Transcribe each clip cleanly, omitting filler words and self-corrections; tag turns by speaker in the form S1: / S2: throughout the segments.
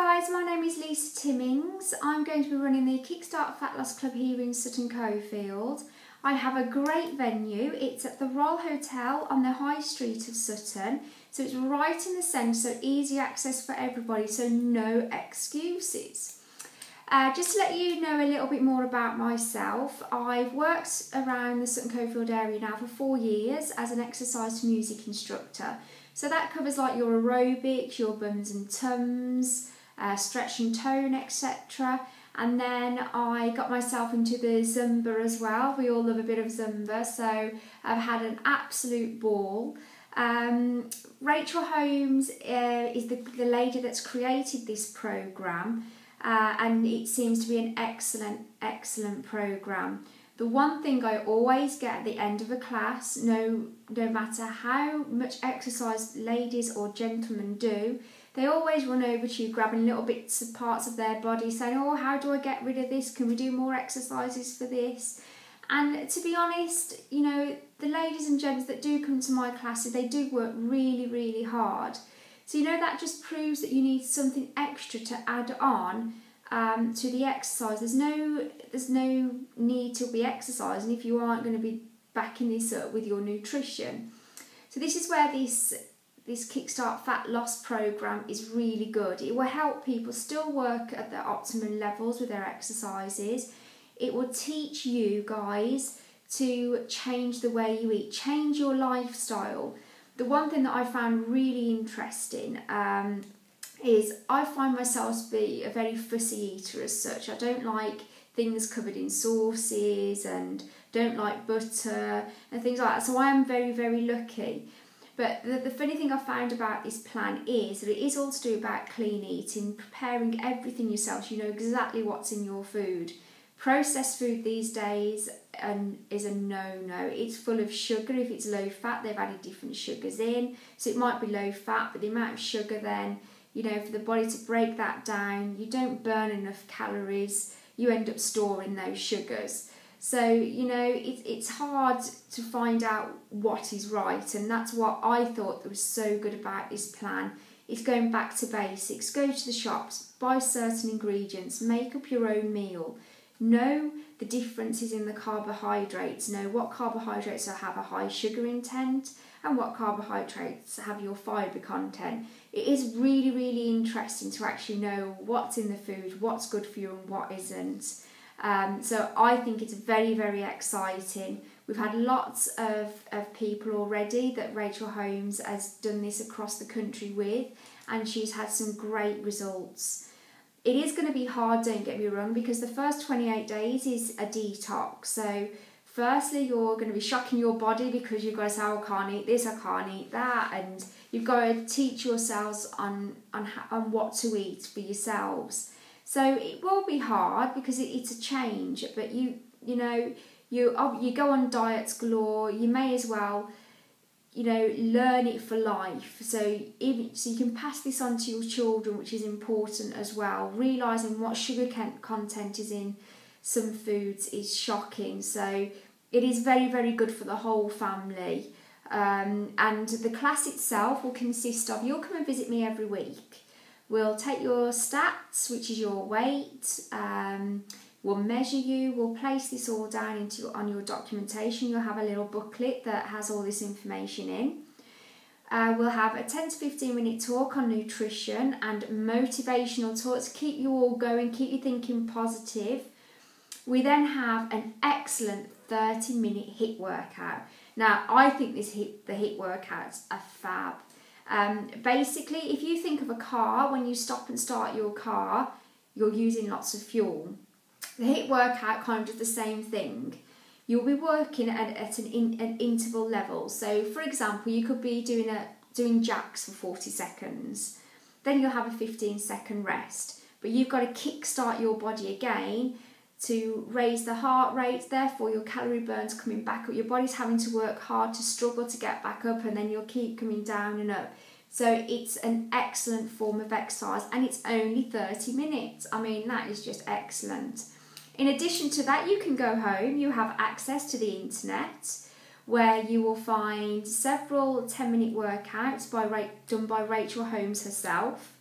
S1: guys, my name is Lisa Timmings. I'm going to be running the Kickstart Fat Loss Club here in Sutton, Coldfield. I have a great venue. It's at the Royal Hotel on the High Street of Sutton. So it's right in the centre, so easy access for everybody, so no excuses. Just to let you know a little bit more about myself, I've worked around the Sutton Coldfield area now for 4 years as an exercise to music instructor. So that covers like your aerobics, your bums and tums, stretch and tone, etc. And then I got myself into the Zumba as well. We all love a bit of Zumba, so I've had an absolute ball. Rachel Holmes is the lady that's created this programme, and it seems to be an excellent programme. The one thing I always get at the end of a class, no matter how much exercise ladies or gentlemen do, they always run over to you grabbing little bits of parts of their body saying, oh, how do I get rid of this? Can we do more exercises for this? And to be honest, you know, the ladies and gents that do come to my classes, they do work really hard. So, you know, that just proves that you need something extra to add on to the exercise. There's no need to be exercising if you aren't going to be backing this up with your nutrition. So this is where this Kickstart Fat Loss programme is really good. It will help people still work at their optimum levels with their exercises. It will teach you guys to change the way you eat, change your lifestyle. The one thing that I found really interesting is I find myself to be a very fussy eater as such. I don't like things covered in sauces and don't like butter and things like that. So I am very lucky. But the funny thing I found about this plan is that it is all to do about clean eating, preparing everything yourself so you know exactly what's in your food. Processed food these days is a no-no. It's full of sugar. If it's low fat, they've added different sugars in. So it might be low fat, but the amount of sugar then, you know, for the body to break that down, you don't burn enough calories, you end up storing those sugars. So, you know, it's hard to find out what is right, and that's what I thought that was so good about this plan. It's going back to basics. Go to the shops, buy certain ingredients, make up your own meal. Know the differences in the carbohydrates. Know what carbohydrates have a high sugar intent and what carbohydrates have your fibre content. It is really interesting to actually know what's in the food, what's good for you and what isn't. So I think it's very exciting. We've had lots of people already that Rachel Holmes has done this across the country with, and she's had some great results. It is going to be hard, don't get me wrong, because the first 28 days is a detox. So firstly, you're going to be shocking your body because you've got to say, oh, I can't eat this, I can't eat that, and you've got to teach yourselves on what to eat for yourselves. So it will be hard because it's a change, but you go on diets galore. You may as well, you know, learn it for life. So you can pass this on to your children, which is important as well. Realising what sugar content is in some foods is shocking. So it is very good for the whole family. And the class itself will consist of, you'll come and visit me every week. We'll take your stats, which is your weight. We'll measure you. We'll place this all down on your documentation. You'll have a little booklet that has all this information in. We'll have a 10 to 15 minute talk on nutrition and motivational talks to keep you all going, keep you thinking positive. We then have an excellent 30-minute HIIT workout. Now, I think the HIIT workouts are fab. Basically, if you think of a car, when you stop and start your car, you're using lots of fuel. The HIIT workout kind of does the same thing. You'll be working at an interval level. So, for example, you could be doing jacks for 40 seconds. Then you'll have a 15-second rest. But you've got to kick-start your body again to raise the heart rate. Therefore, your calorie burn's coming back up. Your body's having to work hard to struggle to get back up, and then you'll keep coming down and up. So it's an excellent form of exercise, and it's only 30 minutes. I mean, that is just excellent. In addition to that, you can go home. You have access to the internet, where you will find several 10-minute workouts done by Rachel Holmes herself.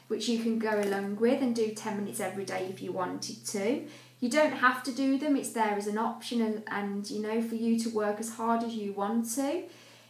S1: which you can go along with and do 10 minutes every day if you wanted to. You don't have to do them, it's there as an option and you know, for you to work as hard as you want to.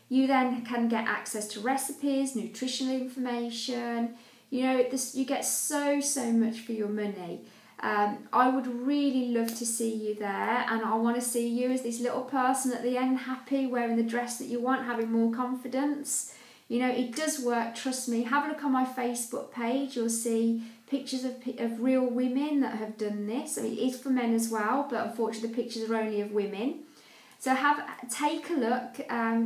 S1: You then can get access to recipes, nutritional information, you know, you get so much for your money. I would really love to see you there, and I want to see you as this little person at the end, happy, wearing the dress that you want, having more confidence. You know, it does work, trust me. Have a look on my Facebook page, you'll see pictures of real women that have done this. I mean, it is for men as well, but unfortunately the pictures are only of women. So take a look,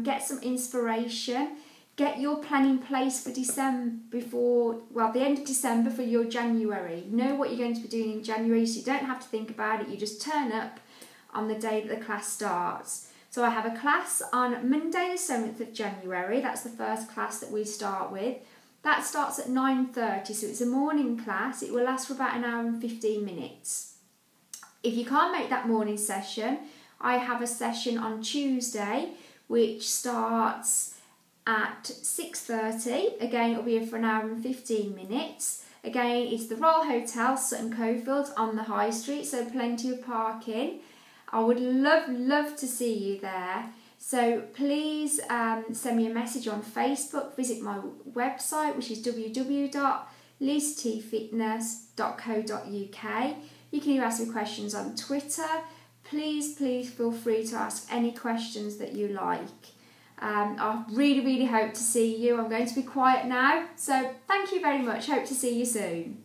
S1: get some inspiration, get your plan in place for December the end of December for your January. Know what you're going to be doing in January, so you don't have to think about it, you just turn up on the day that the class starts. So I have a class on Monday the 7th of January, that's the first class that we start with. That starts at 9:30, so it's a morning class, it will last for about an hour and 15 minutes. If you can't make that morning session, I have a session on Tuesday which starts at 6:30. Again, it'll be for an hour and 15 minutes. Again, it's the Royal Hotel, Sutton Coldfield on the High Street, so plenty of parking. I would love to see you there. So please send me a message on Facebook, visit my website, which is www.liztfitness.co.uk. You can even ask me questions on Twitter. Please feel free to ask any questions that you like. I really hope to see you. I'm going to be quiet now, so thank you very much. Hope to see you soon.